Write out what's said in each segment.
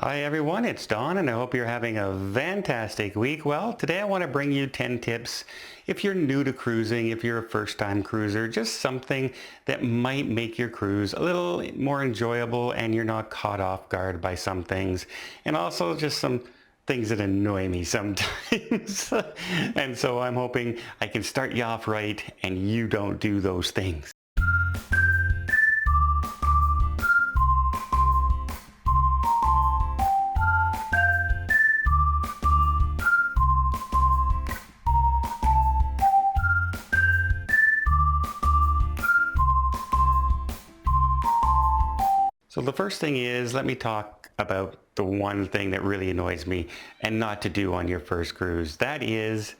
Hi everyone, it's Don and I hope you're having a fantastic week. Well, today I want to bring you 10 tips if you're new to cruising, if you're a first-time cruiser, just something that might make your cruise a little more enjoyable and you're not caught off guard by some things. And also just some things that annoy me sometimes. And so I'm hoping I can start you off right and you don't do those things. So the first thing is, let me talk about the one thing that really annoys me and not to do on your first cruise. That is,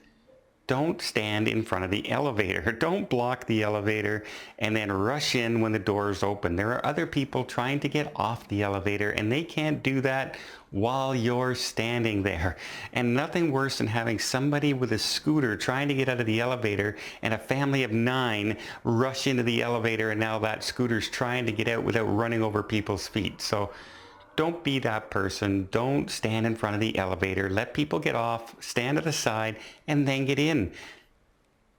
don't stand in front of the elevator. Don't block the elevator and then rush in when the doors open. There are other people trying to get off the elevator and they can't do that while you're standing there. And nothing worse than having somebody with a scooter trying to get out of the elevator and a family of 9 rush into the elevator and now that scooter's trying to get out without running over people's feet. So don't be that person. Don't stand in front of the elevator. Let people get off, stand at the side, and then get in.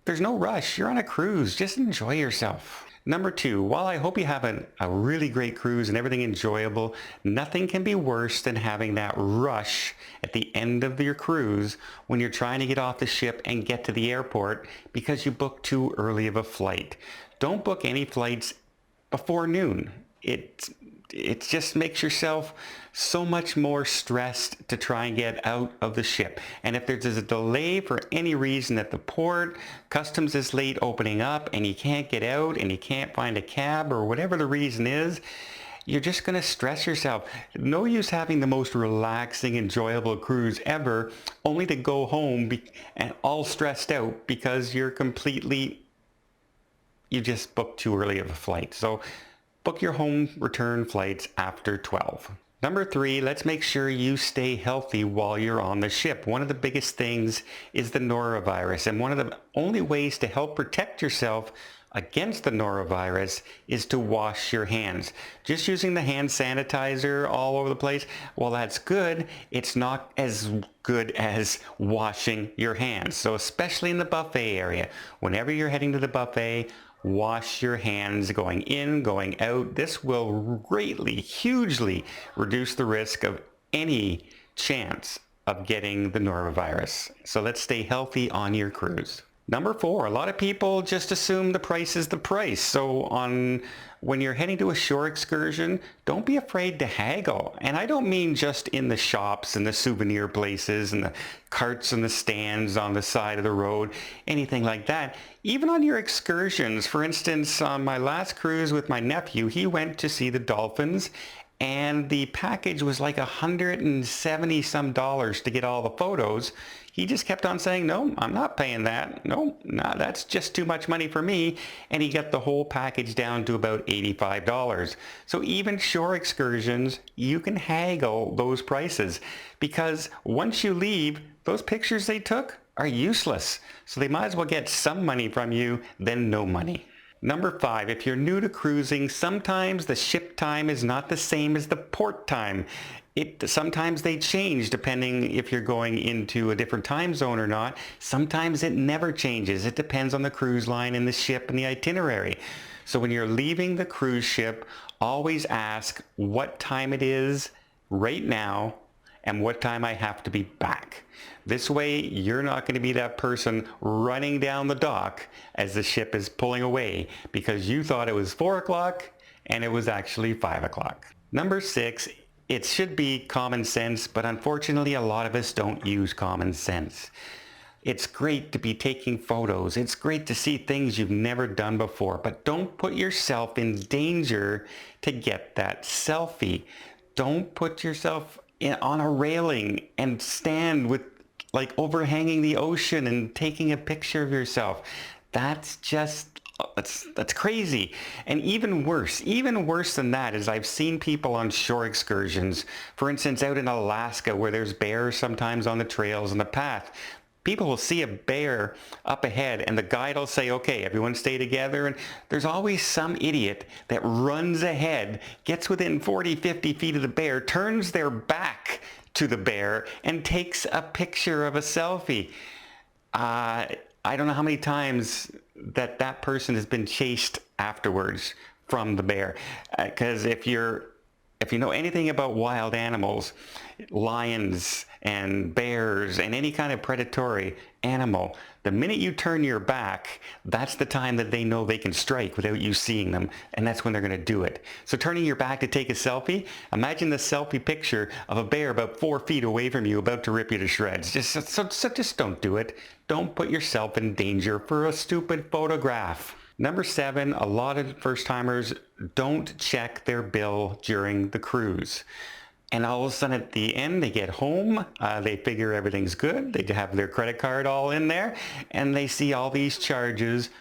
There's no rush. You're on a cruise. Just enjoy yourself. Number 2, while I hope you have a really great cruise and everything enjoyable, nothing can be worse than having that rush at the end of your cruise when you're trying to get off the ship and get to the airport because you booked too early of a flight. Don't book any flights before noon. It just makes yourself so much more stressed to try and get out of the ship. And if there's a delay for any reason at the port, customs is late opening up and you can't get out and you can't find a cab or whatever the reason is, you're just going to stress yourself. No use having the most relaxing, enjoyable cruise ever, only to go home and all stressed out because you just booked too early of a flight. So book your home return flights after 12. Number 3, let's make sure you stay healthy while you're on the ship. One of the biggest things is the norovirus, and one of the only ways to help protect yourself against the norovirus is to wash your hands. Just using the hand sanitizer all over the place, well, that's good. It's not as good as washing your hands. So especially in the buffet area, whenever you're heading to the buffet, wash your hands going in, going out. This will greatly, hugely reduce the risk of any chance of getting the norovirus. So let's stay healthy on your cruise. Number 4, a lot of people just assume the price is the price. So when you're heading to a shore excursion, don't be afraid to haggle. And I don't mean just in the shops and the souvenir places and the carts and the stands on the side of the road, anything like that. Even on your excursions, for instance, on my last cruise with my nephew, he went to see the dolphins and the package was like $170 some to get all the photos. He just kept on saying, no, I'm not paying that. No, that's just too much money for me. And he got the whole package down to about $85. So even shore excursions, you can haggle those prices because once you leave, those pictures they took are useless. So they might as well get some money from you than no money. Number 5, if you're new to cruising, sometimes the ship time is not the same as the port time. Sometimes they change depending if you're going into a different time zone or not. Sometimes it never changes. It depends on the cruise line and the ship and the itinerary. So when you're leaving the cruise ship, always ask what time it is right now and what time I have to be back. This way, you're not going to be that person running down the dock as the ship is pulling away because you thought it was 4 o'clock and it was actually 5 o'clock. Number 6, it should be common sense, but unfortunately a lot of us don't use common sense. It's great to be taking photos. It's great to see things you've never done before, but don't put yourself in danger to get that selfie. Don't put yourself on a railing and stand with like overhanging the ocean and taking a picture of yourself. That's crazy. And even worse than that is I've seen people on shore excursions, for instance, out in Alaska where there's bears sometimes on the trails and the path. People will see a bear up ahead and the guide will say, okay, everyone stay together. And there's always some idiot that runs ahead, gets within 40, 50 feet of the bear, turns their back to the bear and takes a picture of a selfie. I don't know how many times that person has been chased afterwards from the bear. Because if you know anything about wild animals, lions and bears and any kind of predatory animal, the minute you turn your back, that's the time that they know they can strike without you seeing them, and that's when they're going to do it. So turning your back to take a selfie, imagine the selfie picture of a bear about 4 feet away from you about to rip you to shreds. Just don't do it. Don't put yourself in danger for a stupid photograph. Number 7, a lot of first-timers don't check their bill during the cruise. And all of a sudden at the end, they get home, they figure everything's good, they have their credit card all in there, and they see all these charges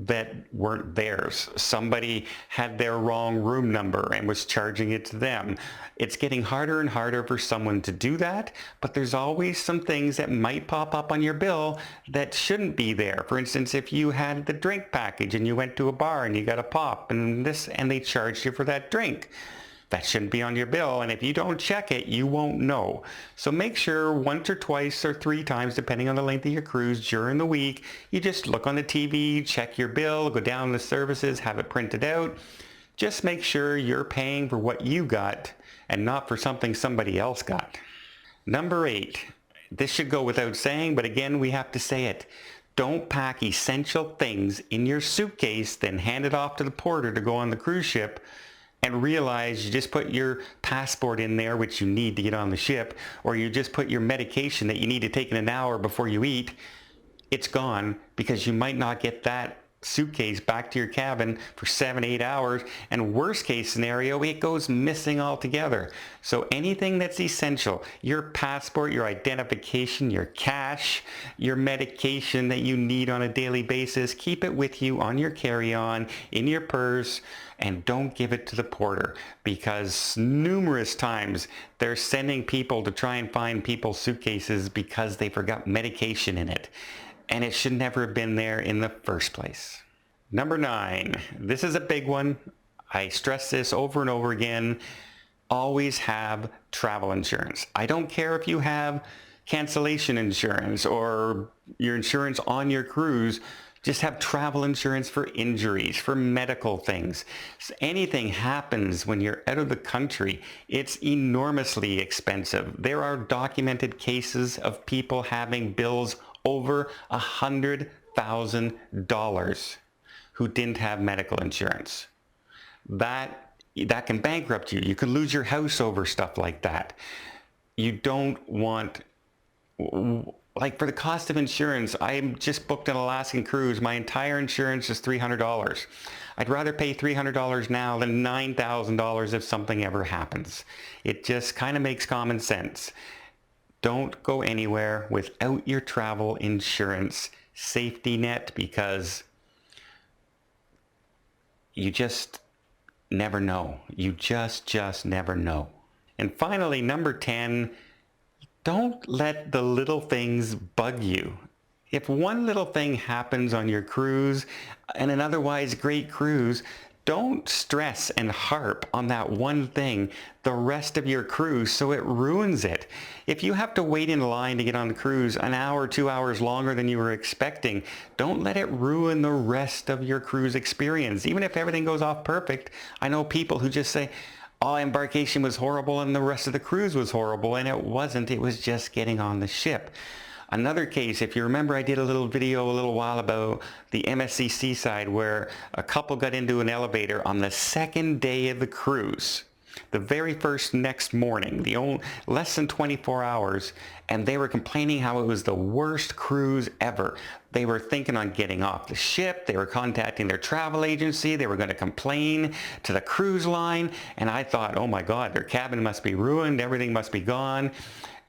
that weren't theirs. Somebody had their wrong room number and was charging it to them. It's getting harder and harder for someone to do that, but there's always some things that might pop up on your bill that shouldn't be there. For instance, if you had the drink package and you went to a bar and you got a pop and they charged you for that drink. That shouldn't be on your bill, and if you don't check it, you won't know. So make sure once or twice or 3 times, depending on the length of your cruise during the week, you just look on the TV, check your bill, go down to services, have it printed out. Just make sure you're paying for what you got and not for something somebody else got. Number 8, this should go without saying, but again, we have to say it. Don't pack essential things in your suitcase, then hand it off to the porter to go on the cruise ship and realize you just put your passport in there, which you need to get on the ship, or you just put your medication that you need to take in an hour before you eat. It's gone because you might not get that suitcase back to your cabin for 7-8 hours, and worst case scenario, it goes missing altogether. So anything that's essential, your passport, your identification, your cash, your medication that you need on a daily basis, keep it with you on your carry-on, in your purse, and don't give it to the porter, because numerous times they're sending people to try and find people's suitcases because they forgot medication in it. And it should never have been there in the first place. Number 9, this is a big one. I stress this over and over again. Always have travel insurance. I don't care if you have cancellation insurance or your insurance on your cruise. Just have travel insurance for injuries, for medical things. So anything happens when you're out of the country, it's enormously expensive. There are documented cases of people having bills over $100,000 who didn't have medical insurance. That can bankrupt you. You could lose your house over stuff like that. You don't want, like for the cost of insurance, I just booked an Alaskan cruise. My entire insurance is $300. I'd rather pay $300 now than $9,000 if something ever happens. It just kind of makes common sense. Don't go anywhere without your travel insurance safety net, because you just never know. You just never know. And finally, number 10, don't let the little things bug you. If one little thing happens on your cruise, and an otherwise great cruise, don't stress and harp on that one thing the rest of your cruise so it ruins it. If you have to wait in line to get on the cruise an hour, 2 hours longer than you were expecting, don't let it ruin the rest of your cruise experience. Even if everything goes off perfect, I know people who just say, oh, embarkation was horrible and the rest of the cruise was horrible, and it wasn't. It was just getting on the ship. Another case, if you remember, I did a little video a little while about the MSC Seaside where a couple got into an elevator on the second day of the cruise. The very first next morning, less than 24 hours, and they were complaining how it was the worst cruise ever. They were thinking on getting off the ship. They were contacting their travel agency. They were going to complain to the cruise line. And I thought, oh my God, their cabin must be ruined. Everything must be gone.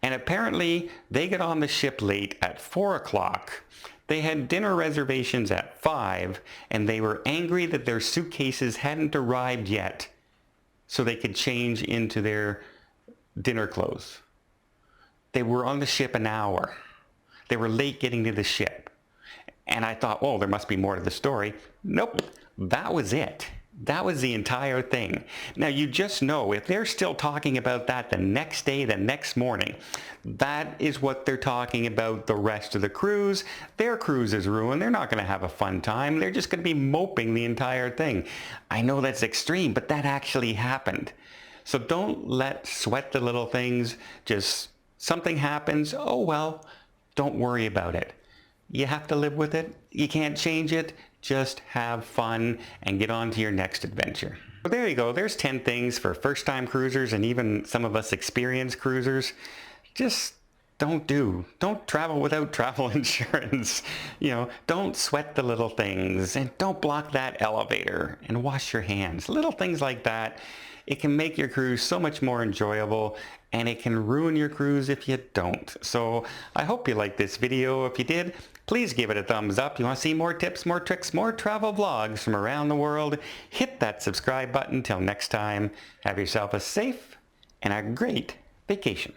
And apparently they got on the ship late at 4 o'clock. They had dinner reservations at 5, and they were angry that their suitcases hadn't arrived yet so they could change into their dinner clothes. They were on the ship an hour. They were late getting to the ship. And I thought, oh, there must be more to the story. Nope, that was it. That was the entire thing. Now you just know if they're still talking about that the next day, the next morning, that is what they're talking about the rest of the cruise. Their cruise is ruined. They're not going to have a fun time. They're just going to be moping the entire thing. I know that's extreme, but that actually happened. So don't sweat the little things. Just something happens. Oh, well, don't worry about it. You have to live with it. You can't change it. Just have fun and get on to your next adventure. Well, there you go. There's 10 things for first-time cruisers and even some of us experienced cruisers. Just don't travel without travel insurance. Don't sweat the little things, and don't block that elevator, and wash your hands. Little things like that. It can make your cruise so much more enjoyable, and it can ruin your cruise if you don't. So I hope you liked this video. If you did, please give it a thumbs up. You want to see more tips, more tricks, more travel vlogs from around the world? Hit that subscribe button. Till next time, have yourself a safe and a great vacation.